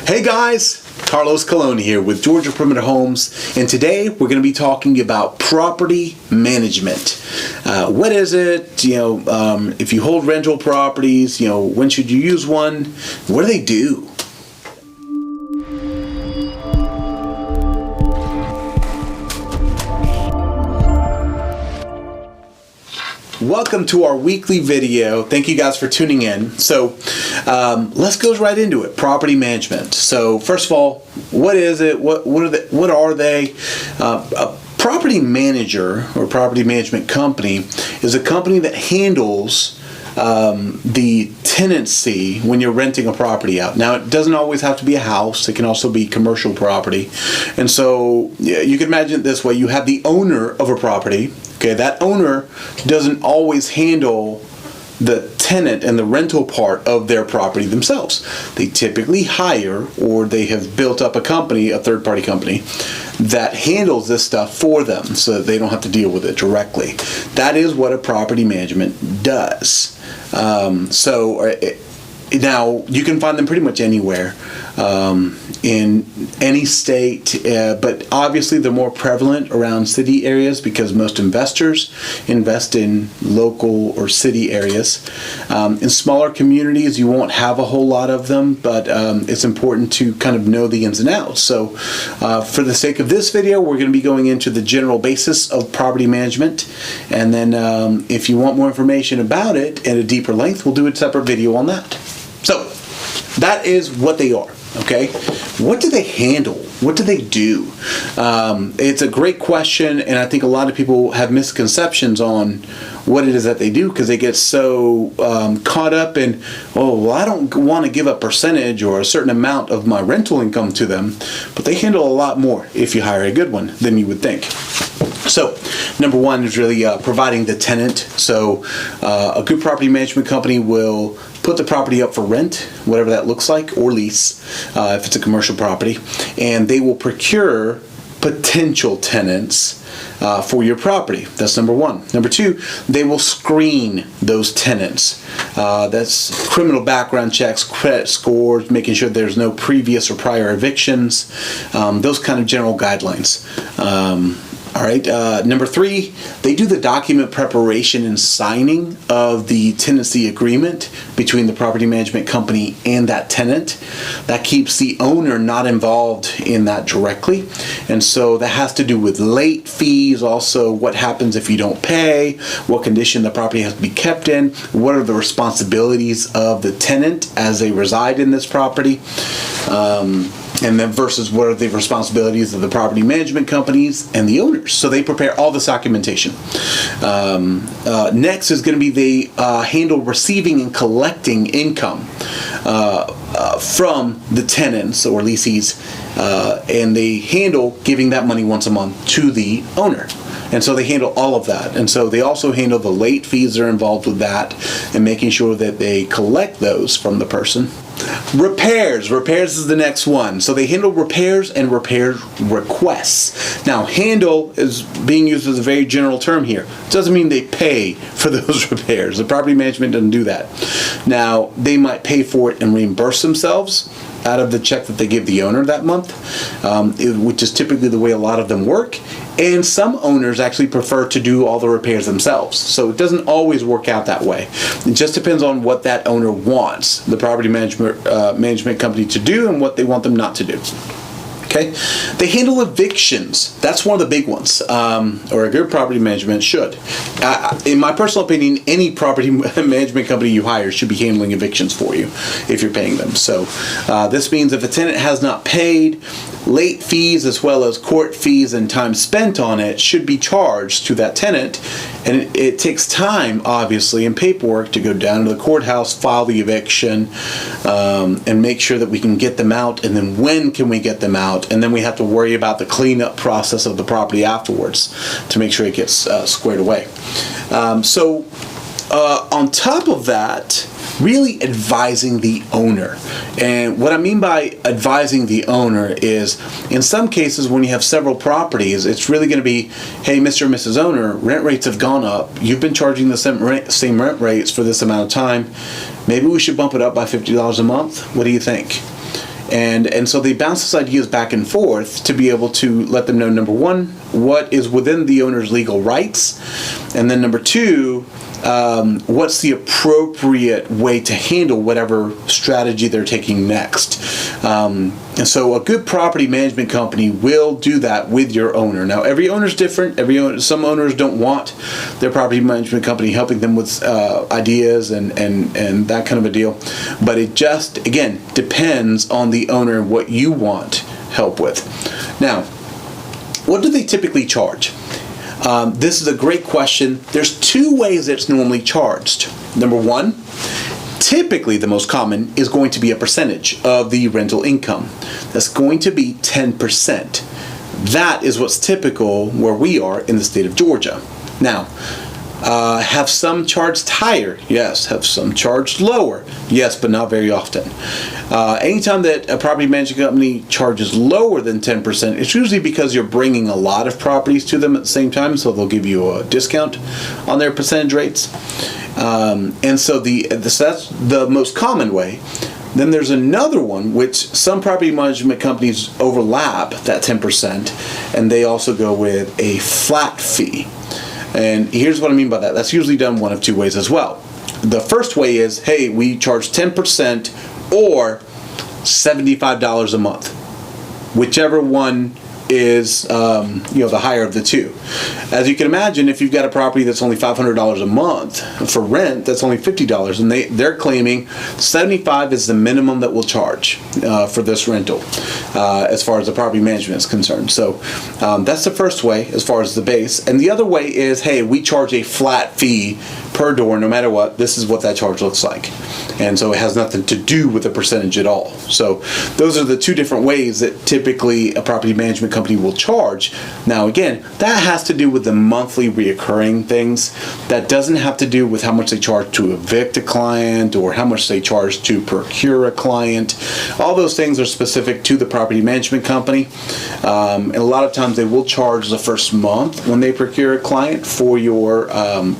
Hey guys, Carlos Colon here with Georgia Perimeter Homes, and today we're going to be talking about property management. What is it? If you hold rental properties, when should you use one? What do they do? Welcome to our weekly video. Thank you guys for tuning in. So let's go right into it. Property management. So first of all, what is it? What are they? A property manager or property management company is a company that handles the tenancy when you're renting a property out. Now, it doesn't always have to be a house. It can also be commercial property. And so you can imagine it this way. You have the owner of a property. Okay, that owner doesn't always handle the tenant and the rental part of their property themselves. They typically hire, or they have built up a company, a third-party company, that handles this stuff for them so that they don't have to deal with it directly. That is what a property management does. Now, you can find them pretty much anywhere in any state, but obviously they're more prevalent around city areas because most investors invest in local or city areas. In smaller communities, you won't have a whole lot of them, but it's important to kind of know the ins and outs. So for the sake of this video, we're going to be going into the general basis of property management, and then if you want more information about it at a deeper length, we'll do a separate video on that. So that is what they are. Okay, what do they handle? What do they do? It's a great question, and I think a lot of people have misconceptions on what it is that they do because they get so caught up in, I don't want to give a percentage or a certain amount of my rental income to them, but they handle a lot more if you hire a good one than you would think. So, number one is really providing the tenant. So, a good property management company will put the property up for rent, whatever that looks like, or lease, if it's a commercial property, and they will procure potential tenants for your property. That's number one. Number two, they will screen those tenants. That's criminal background checks, credit scores, making sure there's no previous or prior evictions, those kind of general guidelines. All right. Number three, they do the document preparation and signing of the tenancy agreement between the property management company and that tenant. That keeps the owner not involved in that directly. And so that has to do with late fees, also what happens if you don't pay, what condition the property has to be kept in, what are the responsibilities of the tenant as they reside in this property. And then versus what are the responsibilities of the property management companies and the owners. So they prepare all this documentation. Next is going to be they handle receiving and collecting income from the tenants or lessees, and they handle giving that money once a month to the owner. And so they handle all of that. And so they also handle the late fees that are involved with that and making sure that they collect those from the person. Repairs is the next one. So they handle repairs and repair requests. Now, handle is being used as a very general term here. It doesn't mean they pay for those repairs. The property management doesn't do that. Now, they might pay for it and reimburse themselves out of the check that they give the owner that month, which is typically the way a lot of them work. And some owners actually prefer to do all the repairs themselves. So it doesn't always work out that way. It just depends on what that owner wants the property management company to do and what they want them not to do. Okay, they handle evictions. That's one of the big ones, or a good property management should. In my personal opinion, any property management company you hire should be handling evictions for you if you're paying them. So this means if a tenant has not paid, late fees as well as court fees and time spent on it should be charged to that tenant. And it takes time, obviously, and paperwork to go down to the courthouse, file the eviction, and make sure that we can get them out. And then when can we get them out? And then we have to worry about the cleanup process of the property afterwards to make sure it gets squared away. On top of that, really advising the owner. And what I mean by advising the owner is, in some cases when you have several properties, it's really going to be, hey, Mr. and Mrs. Owner, rent rates have gone up. You've been charging the same rent rates for this amount of time. Maybe we should bump it up by $50 a month. What do you think? And so they bounce those ideas back and forth to be able to let them know, number one, what is within the owner's legal rights, and then number two, what's the appropriate way to handle whatever strategy they're taking next. And so a good property management company will do that with your owner. Now, every owner's different. Some owners don't want their property management company helping them with ideas and that kind of a deal. But it just, again, depends on the owner and what you want help with. Now, what do they typically charge? This is a great question. There's two ways it's normally charged. Number one, typically the most common is going to be a percentage of the rental income. That's going to be 10%. That is what's typical where we are in the state of Georgia. Now, have some charged higher? Yes. Have some charged lower? Yes, but not very often. Anytime that a property management company charges lower than 10%, it's usually because you're bringing a lot of properties to them at the same time, so they'll give you a discount on their percentage rates. And so that's the most common way. Then there's another one, which some property management companies overlap that 10%, and they also go with a flat fee. And here's what I mean by that. That's usually done one of two ways as well. The first way is, hey, we charge 10% or $75 a month. Whichever one is the higher of the two. As you can imagine, if you've got a property that's only $500 a month for rent, that's only $50, and they're claiming $75 is the minimum that we'll charge for this rental as far as the property management is concerned. So that's the first way as far as the base. And the other way is, hey, we charge a flat fee per door no matter what. This is what that charge looks like. And so it has nothing to do with the percentage at all. So those are the two different ways that typically a property management company will charge. Now again, that has to do with the monthly reoccurring things. That doesn't have to do with how much they charge to evict a client or how much they charge to procure a client. All those things are specific to the property management company. And a lot of times they will charge the first month when they procure a client for your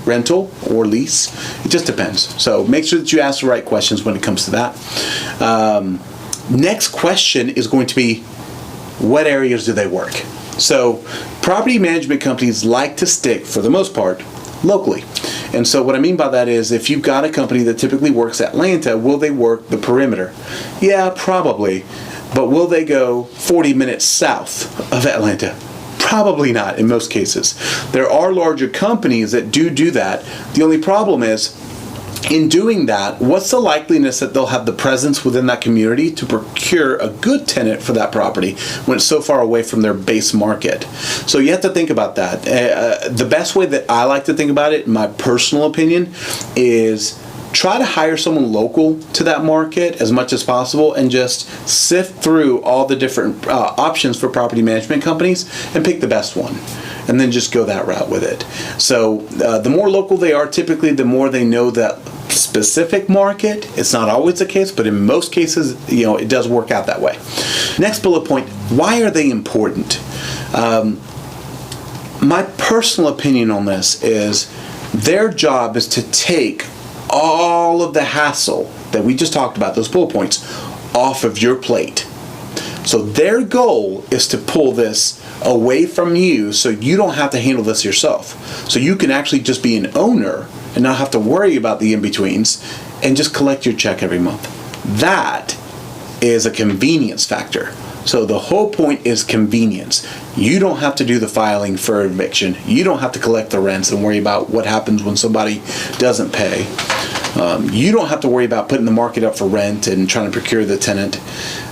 rental or lease. It just depends. So make sure that you ask the right questions when it comes to that. Next question is going to be, what areas do they work? So property management companies like to stick, for the most part, locally. And so what I mean by that is, if you've got a company that typically works Atlanta, will they work the perimeter? Yeah, probably. But will they go 40 minutes south of Atlanta? Probably not in most cases. There are larger companies that do that. The only problem is, in doing that, what's the likeliness that they'll have the presence within that community to procure a good tenant for that property when it's so far away from their base market? So you have to think about that. The best way that I like to think about it, in my personal opinion, is try to hire someone local to that market as much as possible and just sift through all the different options for property management companies and pick the best one. And then just go that route with it. So the more local they are, typically the more they know that specific market. It's not always the case, but in most cases, it does work out that way. Next bullet point, why are they important? My personal opinion on this is their job is to take all of the hassle that we just talked about, those bullet points, off of your plate. So their goal is to pull this away from you so you don't have to handle this yourself. So you can actually just be an owner and not have to worry about the in-betweens and just collect your check every month. That is a convenience factor. So the whole point is convenience. You don't have to do the filing for eviction. You don't have to collect the rents and worry about what happens when somebody doesn't pay. You don't have to worry about putting the market up for rent and trying to procure the tenant.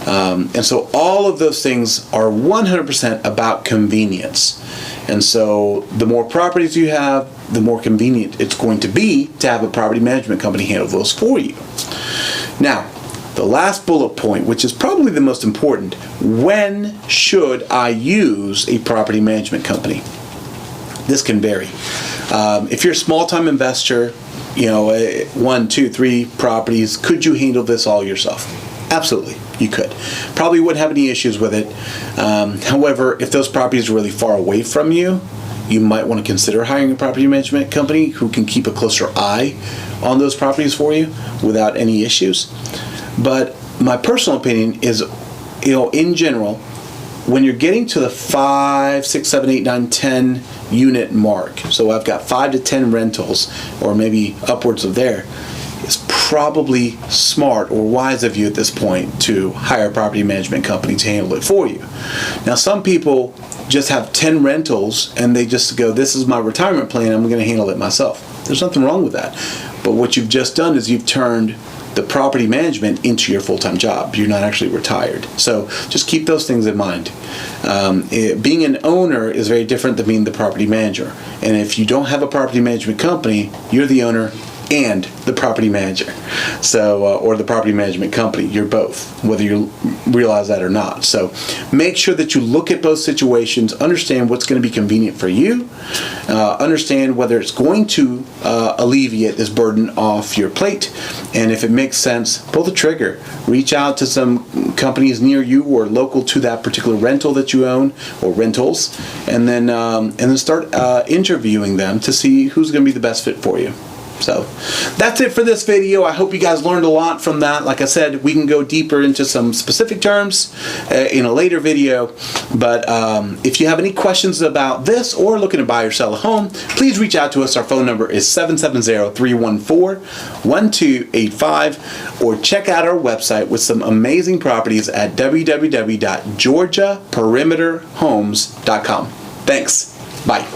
And so all of those things are 100% about convenience. And so the more properties you have, the more convenient it's going to be to have a property management company handle those for you. Now, the last bullet point, which is probably the most important, when should I use a property management company? This can vary. If you're a small-time investor, 1, 2, 3 properties, could you handle this all yourself? Absolutely, you could. Probably wouldn't have any issues with it. However, if those properties are really far away from you, you might want to consider hiring a property management company who can keep a closer eye on those properties for you without any issues. But my personal opinion is in general, when you're getting to the 5, 6, 7, 8, 9, 10 unit mark, so I've got 5 to 10 rentals, or maybe upwards of there, it's probably smart or wise of you at this point to hire a property management company to handle it for you. Now, some people just have 10 rentals and they just go, this is my retirement plan, I'm going to handle it myself. There's nothing wrong with that. But what you've just done is you've turned the property management into your full-time job. You're not actually retired. So just keep those things in mind. Being an owner is very different than being the property manager. And if you don't have a property management company, you're the owner and the property manager. So, or the property management company. You're both, whether you realize that or not. So make sure that you look at both situations, understand what's going to be convenient for you, understand whether it's going to alleviate this burden off your plate, and if it makes sense, pull the trigger. Reach out to some companies near you or local to that particular rental that you own, or rentals, and then start interviewing them to see who's going to be the best fit for you. So that's it for this video. I hope you guys learned a lot from that. Like I said, we can go deeper into some specific terms in a later video. But if you have any questions about this or looking to buy or sell a home, please reach out to us. Our phone number is 770-314-1285, or check out our website with some amazing properties at www.georgiaperimeterhomes.com. Thanks. Bye.